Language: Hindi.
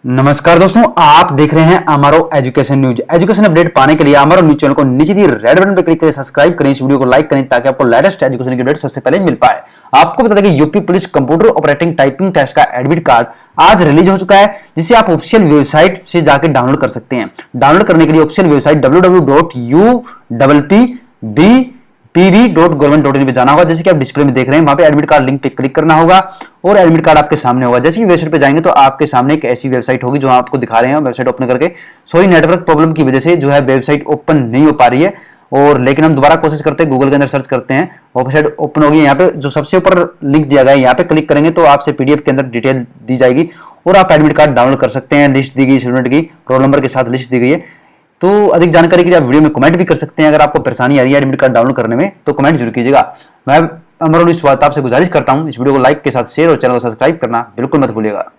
नमस्कार दोस्तों, आप देख रहे हैं अमारो एजुकेशन न्यूज। एजुकेशन अपडेट पाने के लिए अमारो न्यूज चैनल को नीचे दी रेड बटन पर क्लिक करें, सब्सक्राइब करें, इस वीडियो को लाइक करें ताकि आपको लेटेस्ट एजुकेशन की अपडेट सबसे पहले मिल पाए। आपको बता दें कि UP police computer operating typing test का एडमिट कार्ड आज रिलीज हो चुका है, जिसे आप ऑफिशियल वेबसाइट से जाकर डाउनलोड कर सकते हैं। डाउनलोड करने के लिए ऑफिशियल वेबसाइट www.upb.government.in पे जाना होगा। जैसे कि आप डिस्प्ले में देख रहे हैं, वहां पे एडमिट कार्ड लिंक पे क्लिक करना होगा और एडमिट कार्ड आपके सामने होगा। जैसे ही वेबसाइट पे जाएंगे तो आपके सामने एक ऐसी वेबसाइट होगी जो आपको दिखा रहे हैं। वेबसाइट ओपन करके सॉरी नेटवर्क प्रॉब्लम की वजह से जो है वेबसाइट ओपन नहीं हो पा रही है, और लेकिन हम दोबारा कोशिश करते हैं, गूगल के अंदर सर्च करते हैं, वेबसाइट ओपन होगी। यहाँ पे जो सबसे ऊपर लिंक दिया गया है, यहाँ पे क्लिक करेंगे तो आपसे पीडीएफ के अंदर डिटेल दी जाएगी और आप एडमिट कार्ड डाउनलोड कर सकते हैं। लिस्ट दी गई स्टूडेंट की, रोल नंबर के साथ लिस्ट दी गई है। तो अधिक जानकारी के लिए आप वीडियो में कमेंट भी कर सकते हैं। अगर आपको परेशानी आ रही है एडमिट कार्ड डाउनलोड करने में तो कमेंट जरूर कीजिएगा। मैं अमरोली स्वागत आपसे गुजारिश करता हूं, इस वीडियो को लाइक के साथ शेयर और चैनल को सब्सक्राइब करना बिल्कुल मत भूलिएगा।